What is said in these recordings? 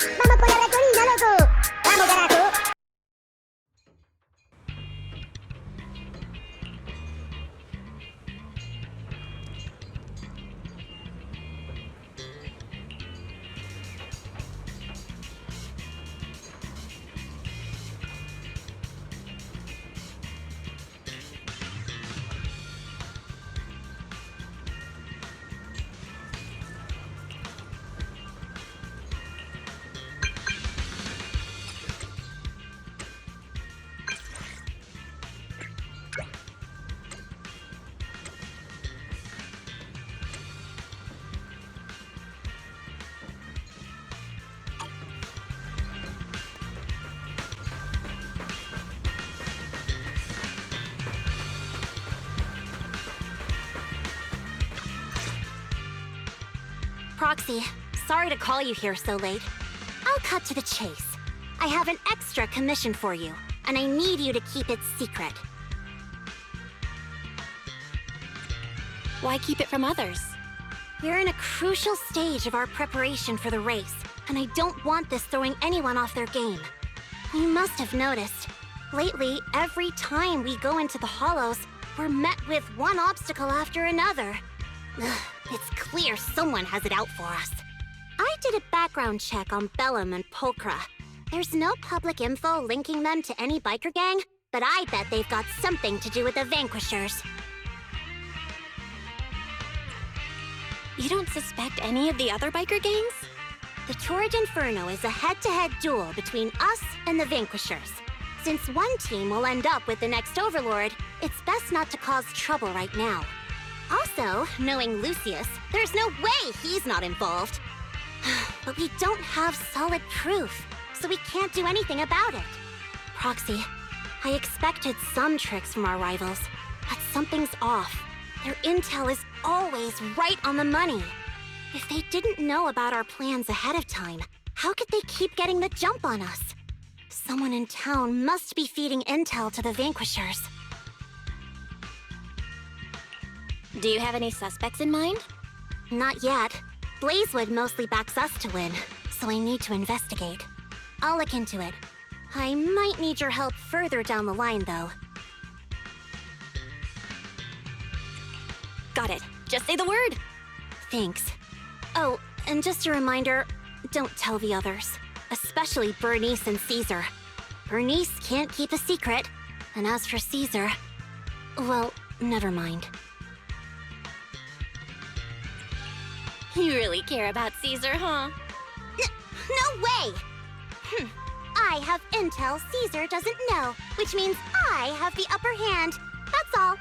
¡Vamos por la ratonina, loco! ¡Vamos, carajo! Proxy, sorry to call you here so late. I'll cut to the chase. I have an extra commission for you, and I need you to keep it secret. Why keep it from others? We're in a crucial stage of our preparation for the race, and I don't want this throwing anyone off their game. You must have noticed. Lately, every time we go into the Hollows, we're met with one obstacle after another. Ugh, it's clear someone has it out for us. I did a background check on Bellum and Pulchra. There's no public info linking them to any biker gang, but I bet they've got something to do with the Vanquishers. You don't suspect any of the other biker gangs? The Torrid Inferno is a head-to-head duel between us and the Vanquishers. Since one team will end up with the next Overlord, it's best not to cause trouble right now. Also, knowing Lucius, there's no way he's not involved. But we don't have solid proof, so we can't do anything about it. Proxy, I expected some tricks from our rivals, but something's off. Their intel is always right on the money. If they didn't know about our plans ahead of time, how could they keep getting the jump on us? Someone in town must be feeding intel to the Vanquishers. Do you have any suspects in mind? Not yet. Blazewood mostly backs us to win, so I need to investigate. I'll look into it. I might need your help further down the line, though. Got it. Just say the word. Thanks. Oh, and just a reminder, don't tell the others. Especially Bernice and Caesar. Bernice can't keep a secret, and as for Caesar... well, never mind. You really care about Caesar, huh? No way! I have intel Caesar doesn't know, which means I have the upper hand. That's all.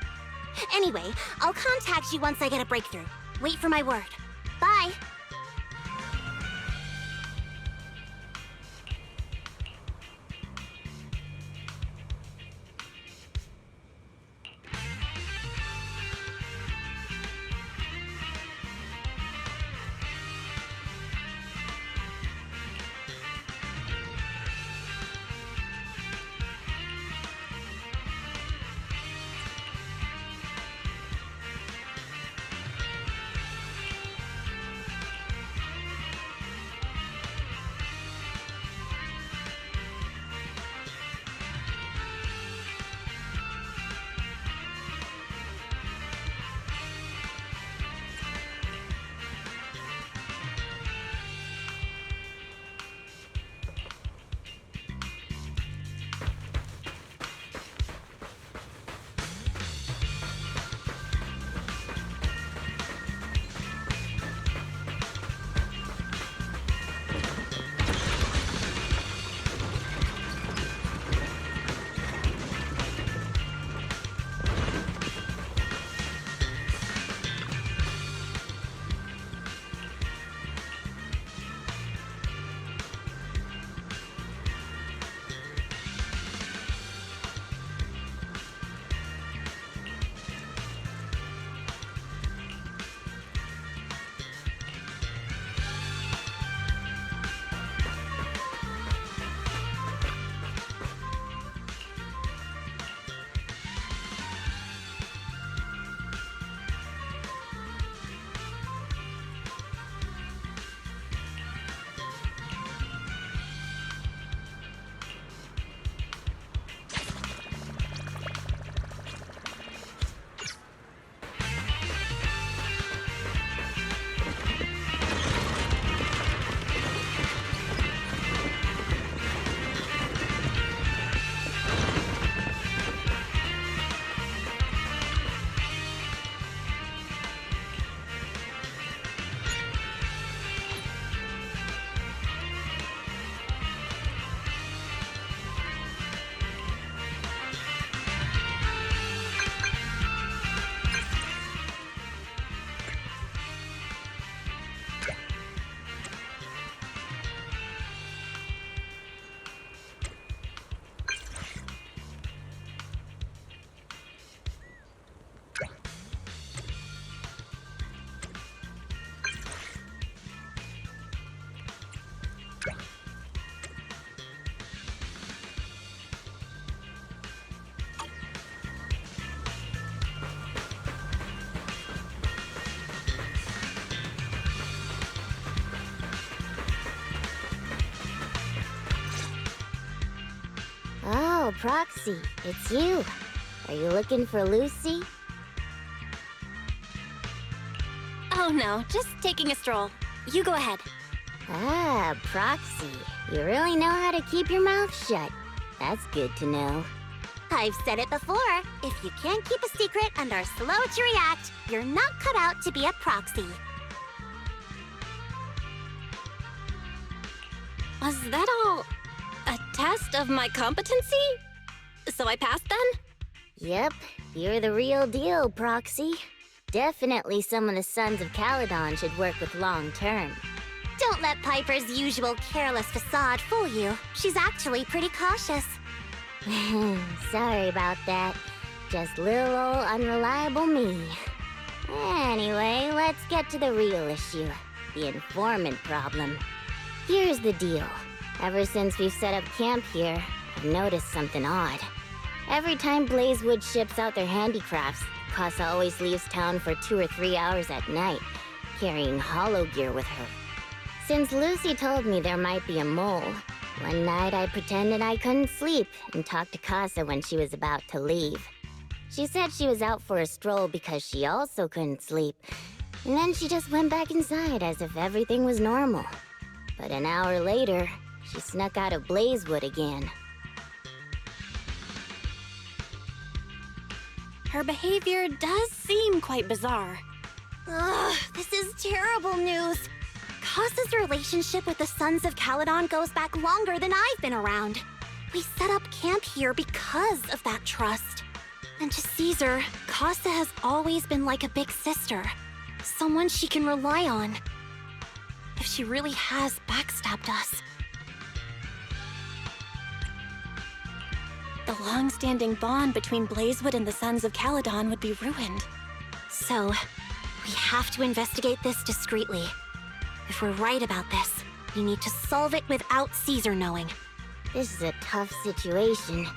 Anyway, I'll contact you once I get a breakthrough. Wait for my word. Bye! Oh, Proxy, it's you. Are you looking for Lucy? Oh no, just taking a stroll. You go ahead. Ah, Proxy. You really know how to keep your mouth shut. That's good to know. I've said it before. If you can't keep a secret and are slow to react, you're not cut out to be a proxy. Was that all a test of my competency? So I passed then? Yep, you're the real deal, Proxy. Definitely some of the Sons of Caledon should work with long-term. Don't let Piper's usual careless facade fool you. She's actually pretty cautious. Sorry about that. Just little old unreliable me. Anyway, let's get to the real issue. The informant problem. Here's the deal. Ever since we've set up camp here, I've noticed something odd. Every time Blazewood ships out their handicrafts, Casa always leaves town for 2 or 3 hours at night, carrying hollow gear with her. Since Lucy told me there might be a mole, one night I pretended I couldn't sleep and talked to Casa when she was about to leave. She said she was out for a stroll because she also couldn't sleep, and then she just went back inside as if everything was normal. But an hour later, she snuck out of Blazewood again. Her behavior does seem quite bizarre. Ugh, this is terrible news. Casa's relationship with the Sons of Caledon goes back longer than I've been around. We set up camp here because of that trust. And to Caesar, Casa has always been like a big sister. Someone she can rely on. If she really has backstabbed us. The long-standing bond between Blazewood and the Sons of Caledon would be ruined. So, we have to investigate this discreetly. If we're right about this, we need to solve it without Caesar knowing. This is a tough situation.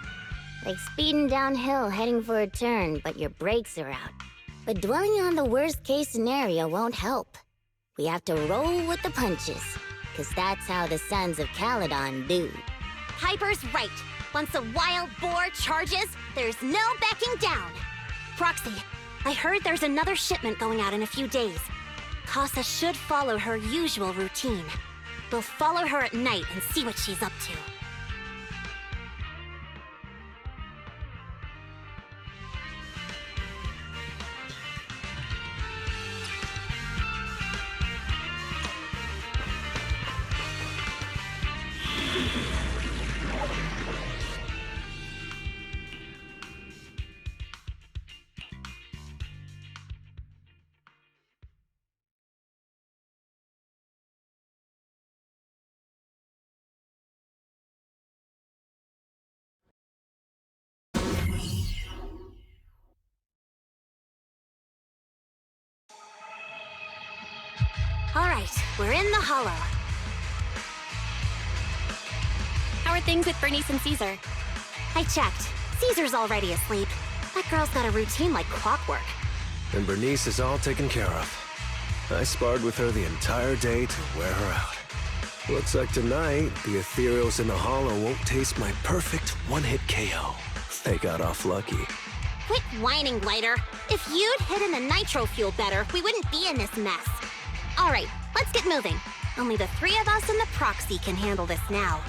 Like speeding downhill heading for a turn, but your brakes are out. But dwelling on the worst-case scenario won't help. We have to roll with the punches, because that's how the Sons of Caledon do. Piper's right. Once a wild boar charges, there's no backing down. Proxy, I heard there's another shipment going out in a few days. Casa should follow her usual routine. We'll follow her at night and see what she's up to. All right, we're in the hollow. How are things with Bernice and Caesar? I checked. Caesar's already asleep. That girl's got a routine like clockwork. And Bernice is all taken care of. I sparred with her the entire day to wear her out. Looks like tonight, the ethereals in the hollow won't taste my perfect one-hit KO. They got off lucky. Quit whining, Lighter. If you'd hidden the nitro fuel better, we wouldn't be in this mess. All right, let's get moving. Only the 3 of us and the proxy can handle this now.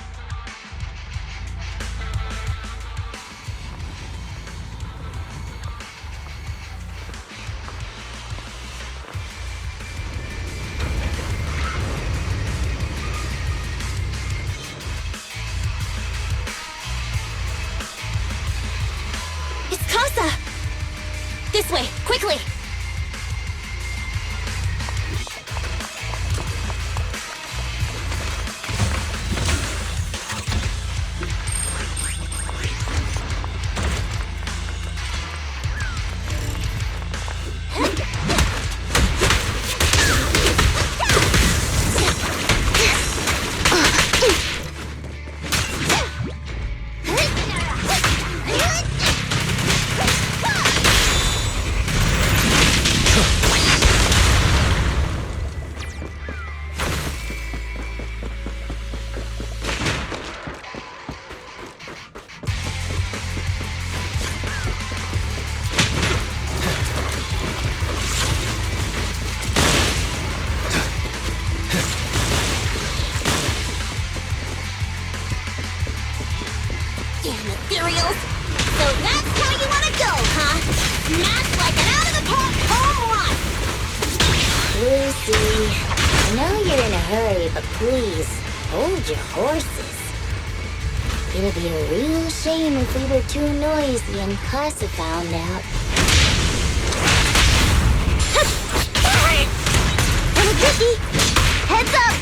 It's Casa! This way, quickly! Damn ethereals! So that's how you want to go, huh? Smash like an out-of-the-park home run! Lucy, I know you're in a hurry, but please, hold your horses. It'd be a real shame if we were too noisy and Casa found out. Little Dickie, heads up!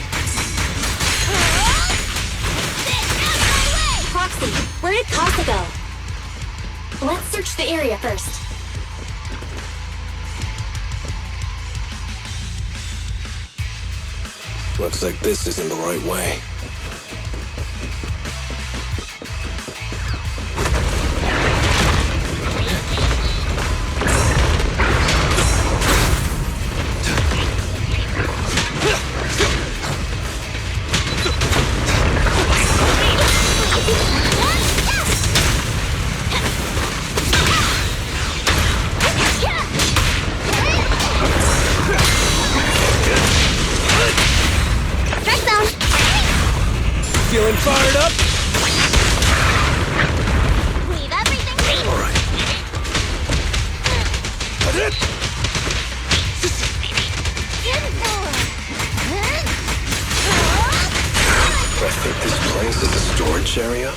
Proxy, where did Casa go? Let's search the area first. Looks like this isn't the right way. Feeling fired up? Leave everything. All right. That's it. I think this place is a storage area.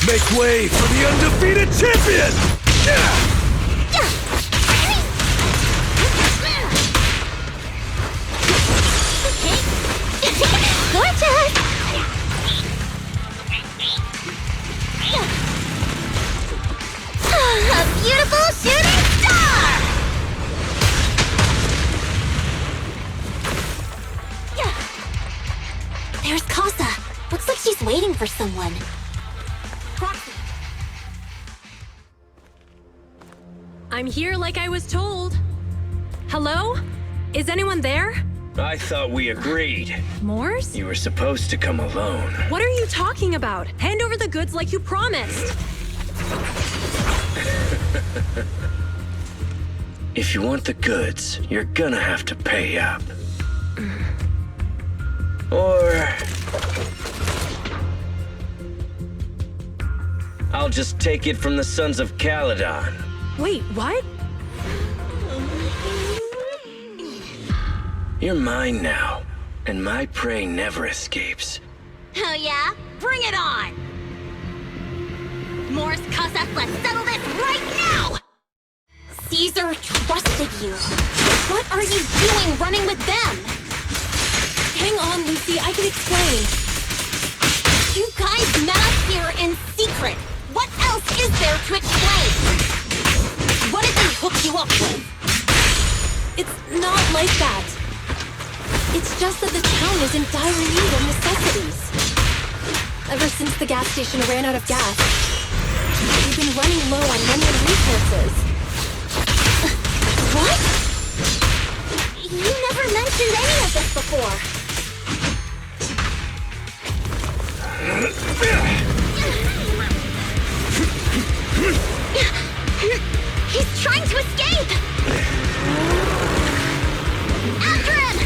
Make way for the undefeated champion! Gorgeous! A beautiful shooting star! There's Casa. Looks like she's waiting for someone. I'm here like I was told. Hello? Is anyone there? I thought we agreed. Morse? You were supposed to come alone. What are you talking about? Hand over the goods like you promised. If you want the goods, you're gonna have to pay up. Or... I'll just take it from the Sons of Caledon. Wait, what? You're mine now, and my prey never escapes. Oh yeah? Bring it on! Morse, Casa, let's settle this right now! Caesar trusted you. What are you doing running with them? Hang on, Lucy, I can explain. You guys met us here in secret. What else is there to explain? What did they hook you up with? It's not like that. It's just that the town is in dire need of necessities. ever since the gas station ran out of gas. We've been running low on money and resources. What? You never mentioned any of this before. He's trying to escape! After him!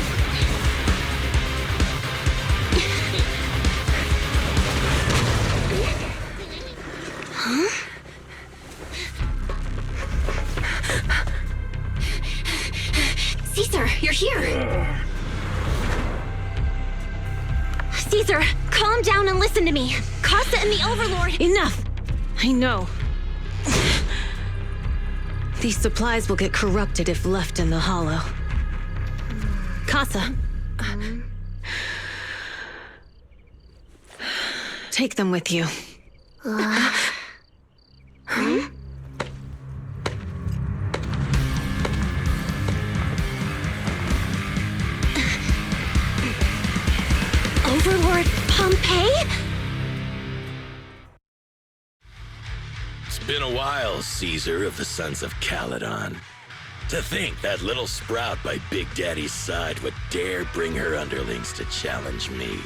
Huh? Caesar, you're here! Caesar, calm down and listen to me. Casa and the Overlord— Enough! I know. These supplies will get corrupted if left in the hollow. Casa. Take them with you. Overlord Pompeii? It's been a while, Caesar of the Sons of Caledon. To think that little sprout by Big Daddy's side would dare bring her underlings to challenge me.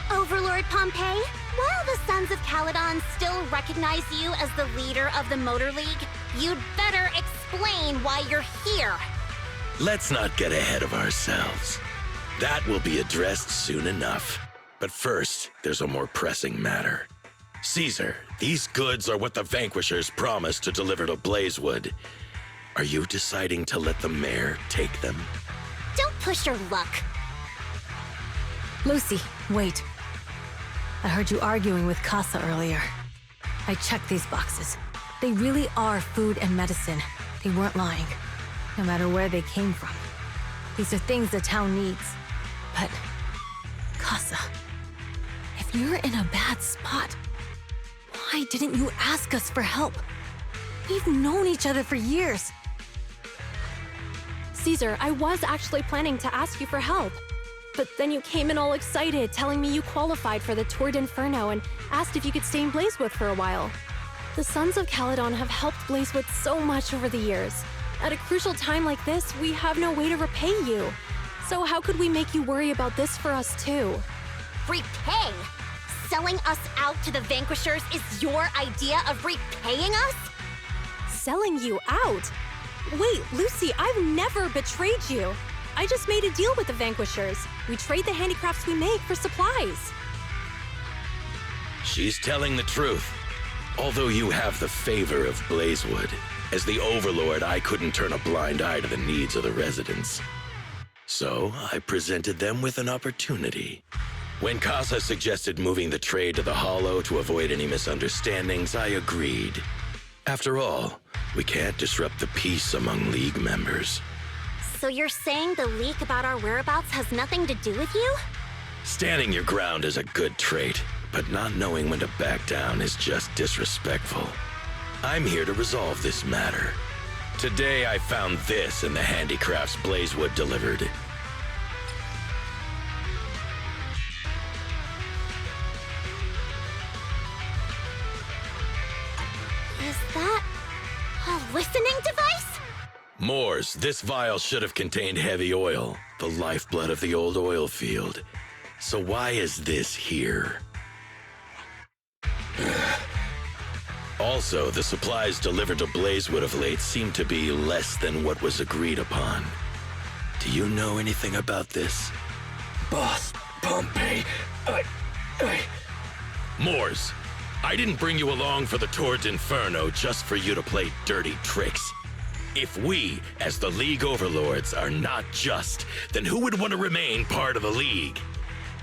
Overlord Pompeii, while the Sons of Caledon still recognize you as the leader of the Motor League, you'd better explain why you're here. Let's not get ahead of ourselves. That will be addressed soon enough. But first, there's a more pressing matter. Caesar, these goods are what the Vanquishers promised to deliver to Blazewood. Are you deciding to let the mayor take them? Don't push your luck. Lucy, wait. I heard you arguing with Casa earlier. I checked these boxes. They really are food and medicine. They weren't lying, no matter where they came from. These are things the town needs. But, Casa, if you're in a bad spot, why didn't you ask us for help? We've known each other for years. Caesar, I was actually planning to ask you for help. But then you came in all excited, telling me you qualified for the Tour d'Inferno and asked if you could stay in Blazewood for a while. The Sons of Caledon have helped Blazewood so much over the years. At a crucial time like this, we have no way to repay you. So how could we make you worry about this for us too? Repay? Selling us out to the Vanquishers is your idea of repaying us? Selling you out? Wait, Lucy, I've never betrayed you. I just made a deal with the Vanquishers. We trade the handicrafts we make for supplies. She's telling the truth. Although you have the favor of Blazewood, as the Overlord, I couldn't turn a blind eye to the needs of the residents. So I presented them with an opportunity. When Casa suggested moving the trade to the Hollow to avoid any misunderstandings, I agreed. After all, we can't disrupt the peace among League members. So you're saying the leak about our whereabouts has nothing to do with you? Standing your ground is a good trait, but not knowing when to back down is just disrespectful. I'm here to resolve this matter. Today I found this in the handicrafts Blazewood delivered. Is that a listening device? Moors, this vial should have contained heavy oil, the lifeblood of the old oil field. So why is this here? Also, the supplies delivered to Blazewood of late seem to be less than what was agreed upon. Do you know anything about this? Boss, Pompeii, Moors, I didn't bring you along for the Tour d'Inferno just for you to play dirty tricks. If we, as the League Overlords, are not just, then who would want to remain part of the League?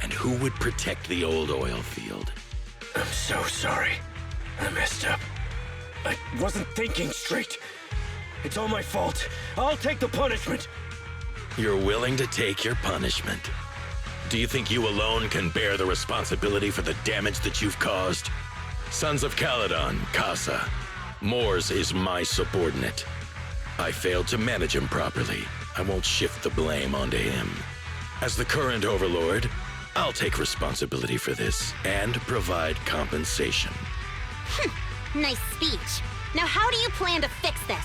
And who would protect the old oil field? I'm so sorry. I messed up. I wasn't thinking straight. It's all my fault. I'll take the punishment. You're willing to take your punishment. Do you think you alone can bear the responsibility for the damage that you've caused? Sons of Caledon, Casa. Moors is my subordinate. I failed to manage him properly. I won't shift the blame onto him. As the current Overlord, I'll take responsibility for this and provide compensation. Nice speech. Now how do you plan to fix this?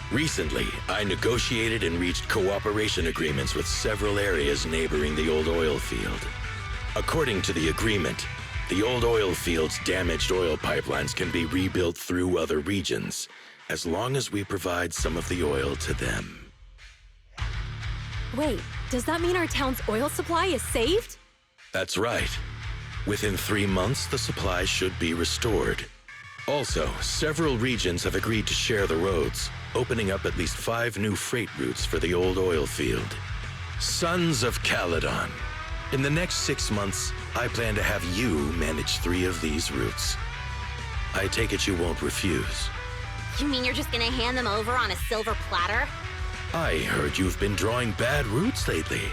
Recently, I negotiated and reached cooperation agreements with several areas neighboring the old oil field. According to the agreement, the old oil field's damaged oil pipelines can be rebuilt through other regions, as long as we provide some of the oil to them. Wait, does that mean our town's oil supply is saved? That's right. Within 3 months, the supply should be restored. Also, several regions have agreed to share the roads, opening up at least 5 new freight routes for the old oil field. Sons of Caledon. In the next 6 months, I plan to have you manage 3 of these routes. I take it you won't refuse. You mean you're just gonna hand them over on a silver platter? I heard you've been drawing bad routes lately.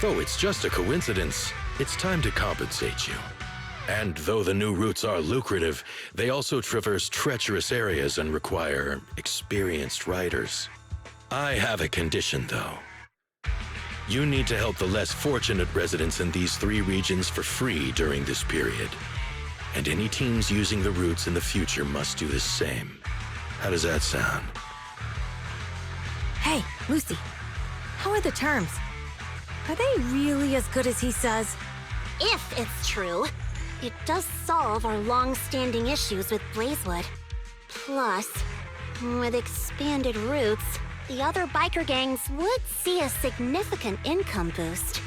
Though it's just a coincidence, it's time to compensate you. And though the new routes are lucrative, they also traverse treacherous areas and require experienced riders. I have a condition, though. You need to help the less fortunate residents in these 3 regions for free during this period. And any teams using the routes in the future must do the same. How does that sound? Hey, Lucy. How are the terms? Are they really as good as he says? If it's true, it does solve our long-standing issues with Blazewood. Plus, with expanded routes, the other biker gangs would see a significant income boost.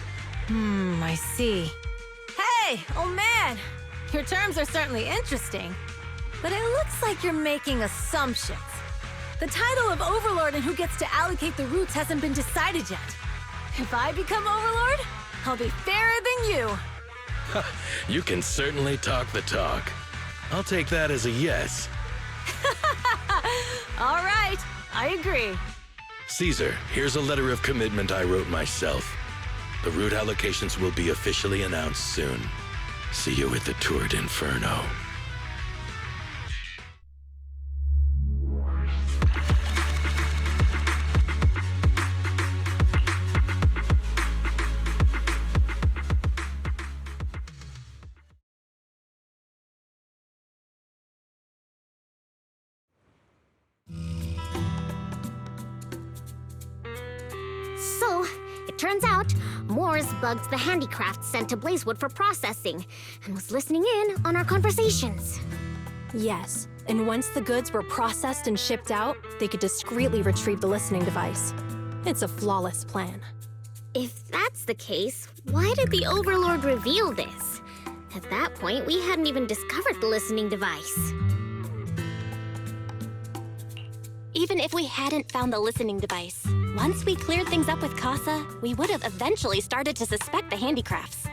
I see. Hey, oh man! Your terms are certainly interesting, but it looks like you're making assumptions. The title of Overlord and who gets to allocate the routes hasn't been decided yet. If I become Overlord, I'll be fairer than you. You can certainly talk the talk. I'll take that as a yes. All right, I agree. Caesar, here's a letter of commitment I wrote myself. The route allocations will be officially announced soon. See you at the Tour d'Inferno. So, it turns out, Moores bugged the handicraft sent to Blazewood for processing, and was listening in on our conversations. Yes, and once the goods were processed and shipped out, they could discreetly retrieve the listening device. It's a flawless plan. If that's the case, why did the Overlord reveal this? At that point, we hadn't even discovered the listening device. Even if we hadn't found the listening device, once we cleared things up with Casa, we would have eventually started to suspect the handicrafts.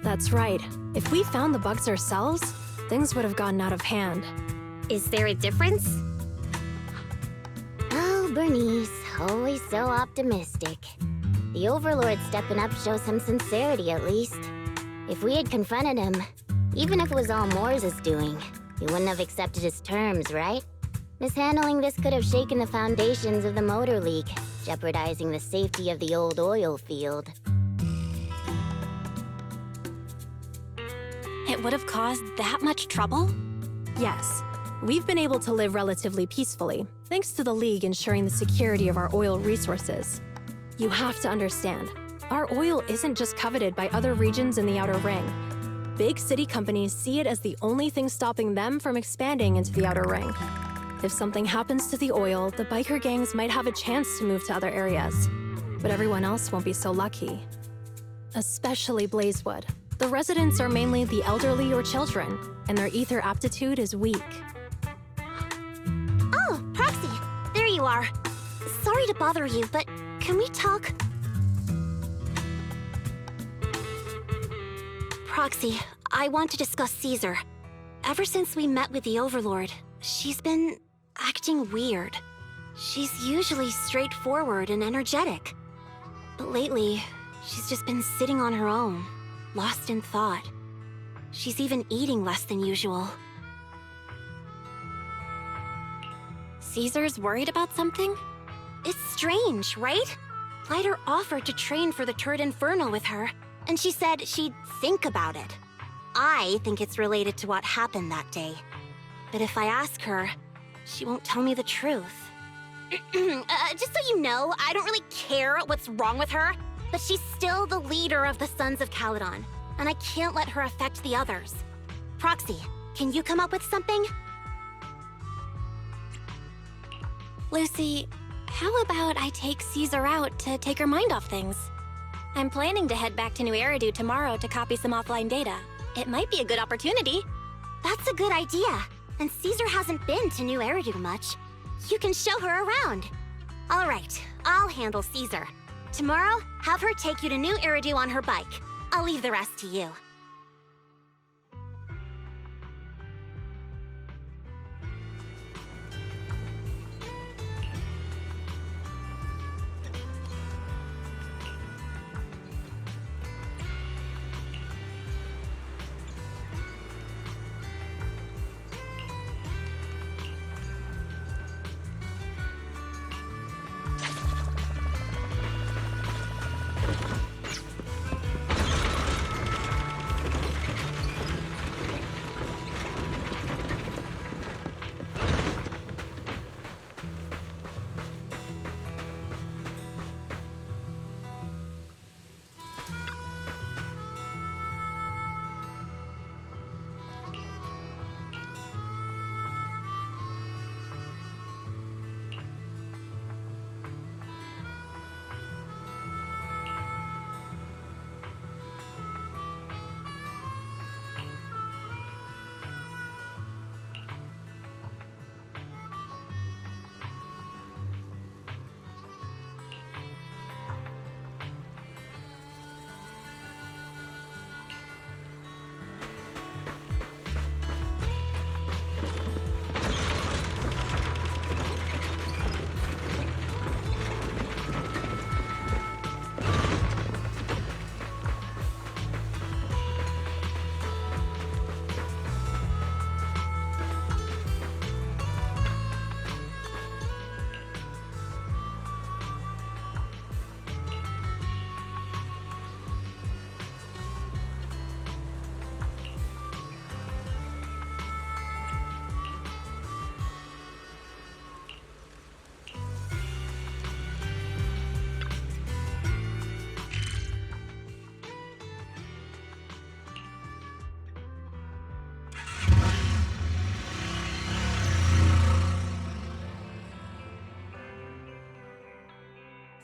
That's right. If we found the bugs ourselves, things would have gotten out of hand. Is there a difference? Oh, Bernice, always so optimistic. The Overlord stepping up shows some sincerity, at least. If we had confronted him, even if it was all Moores' doing, he wouldn't have accepted his terms, right? Mishandling this could have shaken the foundations of the Motor League, jeopardizing the safety of the old oil field. It would have caused that much trouble? Yes, we've been able to live relatively peacefully, thanks to the League ensuring the security of our oil resources. You have to understand, our oil isn't just coveted by other regions in the Outer Ring. Big city companies see it as the only thing stopping them from expanding into the Outer Ring. If something happens to the oil, the biker gangs might have a chance to move to other areas. But everyone else won't be so lucky. Especially Blazewood. The residents are mainly the elderly or children, and their ether aptitude is weak. Oh, Proxy! There you are. Sorry to bother you, but can we talk? Proxy, I want to discuss Caesar. Ever since we met with the Overlord, she's been acting weird. She's usually straightforward and energetic. But lately, she's just been sitting on her own, lost in thought. She's even eating less than usual. Caesar's worried about something? It's strange, right? Lighter offered to train for the Tour d'Inferno with her, and she said she'd think about it. I think it's related to what happened that day. But if I ask her, she won't tell me the truth. Just so you know, I don't really care what's wrong with her, but she's still the leader of the Sons of Caledon, and I can't let her affect the others. Proxy, can you come up with something? Lucy, how about I take Caesar out to take her mind off things? I'm planning to head back to New Eridu tomorrow to copy some offline data. It might be a good opportunity. That's a good idea. And Caesar hasn't been to New Eridu much. You can show her around. All right, I'll handle Caesar. Tomorrow, have her take you to New Eridu on her bike. I'll leave the rest to you.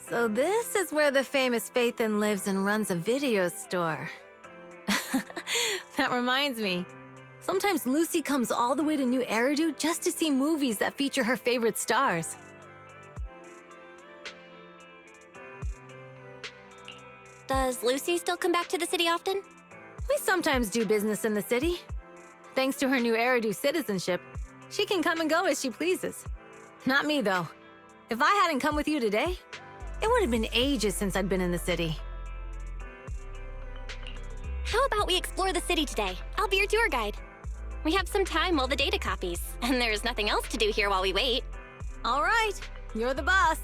So this is where the famous Phaethon lives and runs a video store. That reminds me. Sometimes Lucy comes all the way to New Eridu just to see movies that feature her favorite stars. Does Lucy still come back to the city often? We sometimes do business in the city. Thanks to her New Eridu citizenship, she can come and go as she pleases. Not me, though. If I hadn't come with you today, it would have been ages since I'd been in the city. How about we explore the city today? I'll be your tour guide. We have some time while the data copies, and there's nothing else to do here while we wait. All right, you're the boss.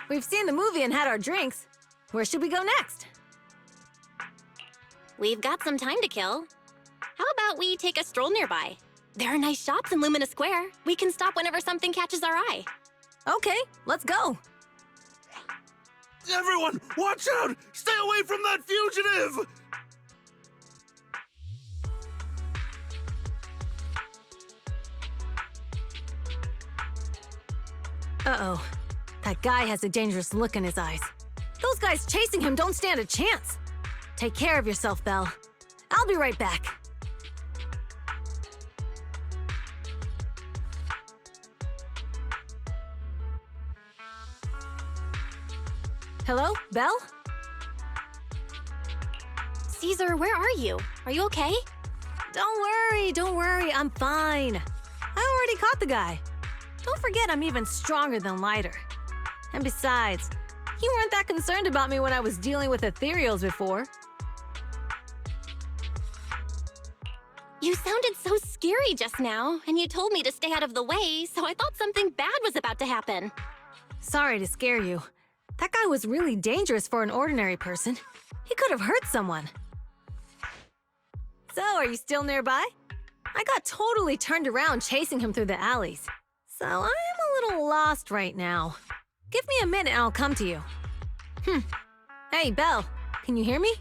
We've seen the movie and had our drinks. Where should we go next? We've got some time to kill. How about we take a stroll nearby? There are nice shops in Lumina Square. We can stop whenever something catches our eye. Okay, let's go. Everyone, watch out! Stay away from that fugitive! Uh-oh. That guy has a dangerous look in his eyes. Those guys chasing him don't stand a chance. Take care of yourself, Belle. I'll be right back. Hello, Belle? Caesar, where are you? Are you okay? Don't worry, I'm fine. I already caught the guy. Don't forget I'm even stronger than Lighter. And besides, you weren't that concerned about me when I was dealing with ethereals before. You sounded so scary just now, and you told me to stay out of the way, so I thought something bad was about to happen. Sorry to scare you. That guy was really dangerous for an ordinary person. He could have hurt someone. So, are you still nearby? I got totally turned around chasing him through the alleys. So, I am a little lost right now. Give me a minute and I'll come to you. Hey, Belle, can you hear me?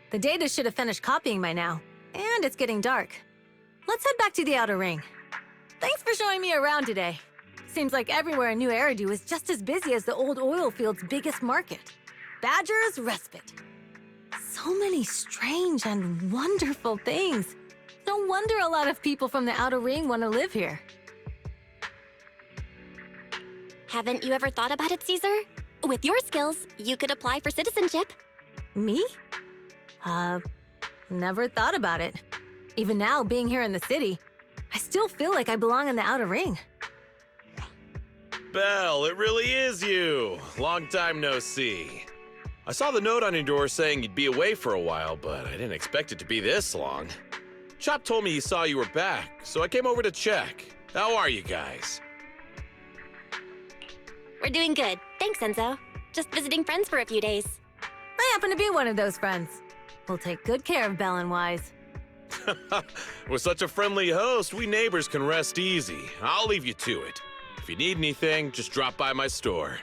The data should have finished copying by now, and it's getting dark. Let's head back to the Outer Ring. Thanks for showing me around today. Seems like everywhere in New Eridu is just as busy as the old oil field's biggest market. Badger's Respite. So many strange and wonderful things. No wonder a lot of people from the Outer Ring want to live here. Haven't you ever thought about it, Caesar? With your skills, you could apply for citizenship. Me? Never thought about it. Even now, being here in the city, I still feel like I belong in the Outer Ring. Belle, it really is you. Long time no see. I saw the note on your door saying you'd be away for a while, but I didn't expect it to be this long. Chop told me he saw you were back, so I came over to check. How are you guys? We're doing good. Thanks, Enzo. Just visiting friends for a few days. I happen to be one of those friends. We'll take good care of Belle and Wise. With such a friendly host, we neighbors can rest easy. I'll leave you to it. If you need anything, just drop by my store.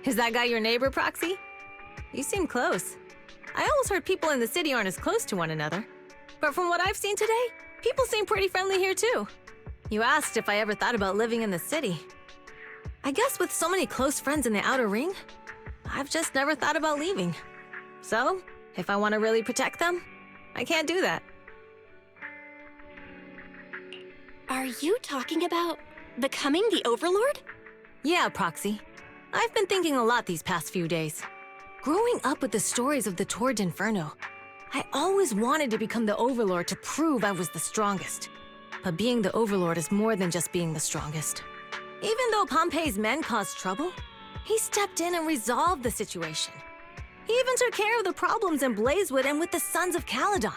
Is that guy your neighbor, Proxy? You seem close. I always heard people in the city aren't as close to one another. But from what I've seen today, people seem pretty friendly here too. You asked if I ever thought about living in the city. I guess with so many close friends in the Outer Ring, I've just never thought about leaving. So, if I want to really protect them, I can't do that. Are you talking about becoming the Overlord? Yeah, Proxy. I've been thinking a lot these past few days. Growing up with the stories of the Torrid Inferno, I always wanted to become the Overlord to prove I was the strongest. But being the Overlord is more than just being the strongest. Even though Pompey's men caused trouble, he stepped in and resolved the situation. He even took care of the problems in Blazewood and with the Sons of Caledon.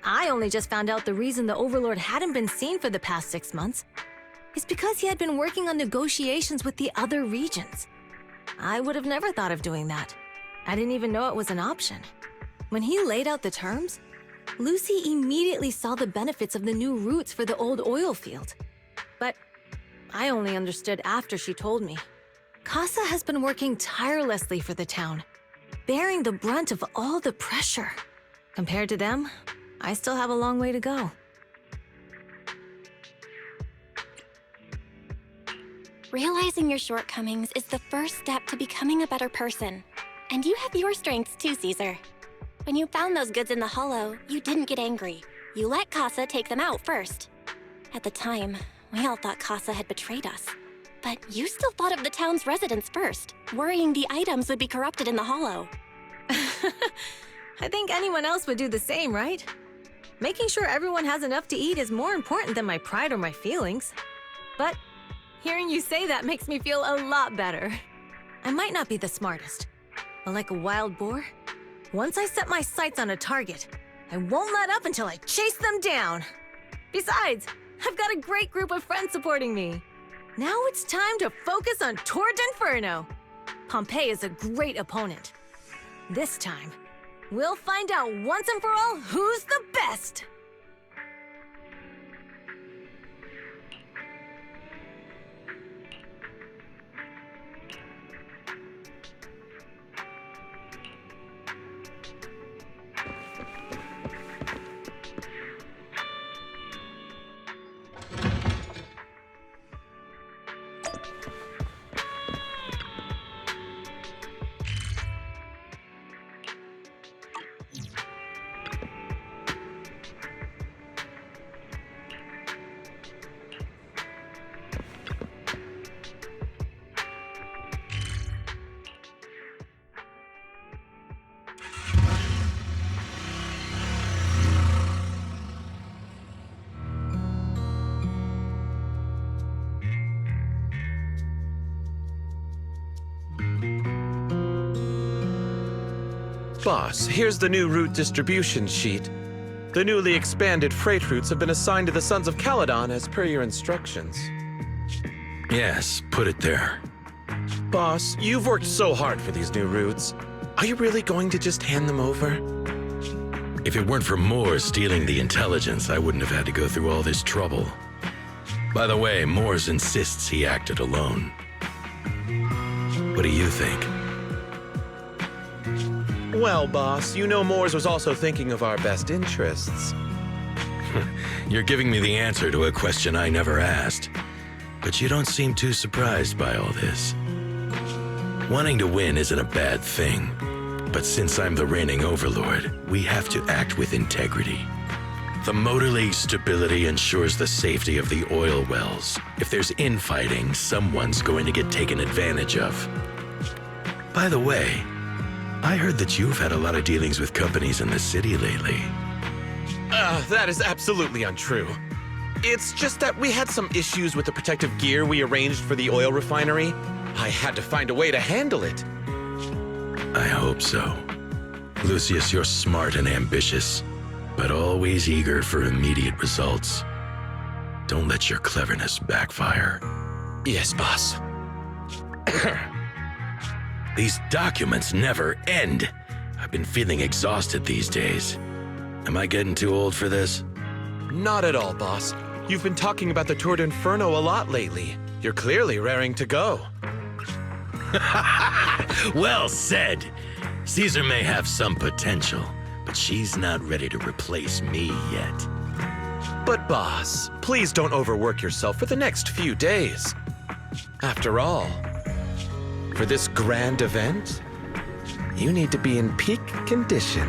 I only just found out the reason the Overlord hadn't been seen for the past 6 months is because he had been working on negotiations with the other regions. I would have never thought of doing that. I didn't even know it was an option. When he laid out the terms, Lucy immediately saw the benefits of the new routes for the old oil field. But I only understood after she told me. Casa has been working tirelessly for the town, bearing the brunt of all the pressure. Compared to them, I still have a long way to go. Realizing your shortcomings is the first step to becoming a better person. And you have your strengths too, Caesar. When you found those goods in the hollow, you didn't get angry. You let Casa take them out first. At the time, we all thought Casa had betrayed us. But you still thought of the town's residents first, worrying the items would be corrupted in the hollow. I think anyone else would do the same, right? Making sure everyone has enough to eat is more important than my pride or my feelings. But hearing you say that makes me feel a lot better. I might not be the smartest, but like a wild boar, once I set my sights on a target, I won't let up until I chase them down. Besides, I've got a great group of friends supporting me. Now it's time to focus on Torrid Inferno. Pompey is a great opponent. This time, we'll find out once and for all who's the best! Boss, here's the new route distribution sheet. The newly expanded freight routes have been assigned to the Sons of Caledon as per your instructions. Yes, put it there. Boss, you've worked so hard for these new routes. Are you really going to just hand them over? If it weren't for Moore stealing the intelligence, I wouldn't have had to go through all this trouble. By the way, Moores insists he acted alone. What do you think? Well, boss, you know Moores was also thinking of our best interests. You're giving me the answer to a question I never asked. But you don't seem too surprised by all this. Wanting to win isn't a bad thing. But since I'm the reigning Overlord, we have to act with integrity. The Motor League's stability ensures the safety of the oil wells. If there's infighting, someone's going to get taken advantage of. By the way, I heard that you've had a lot of dealings with companies in the city lately. That is absolutely untrue. It's just that we had some issues with the protective gear we arranged for the oil refinery. I had to find a way to handle it. I hope so. Lucius, you're smart and ambitious, but always eager for immediate results. Don't let your cleverness backfire. Yes, boss. These documents never end. I've been feeling exhausted these days. Am I getting too old for this? Not at all, boss. You've been talking about the Tour d'Inferno a lot lately. You're clearly raring to go. Well said. Caesar may have some potential, but she's not ready to replace me yet. But boss, please don't overwork yourself for the next few days. After all, for this grand event, you need to be in peak condition.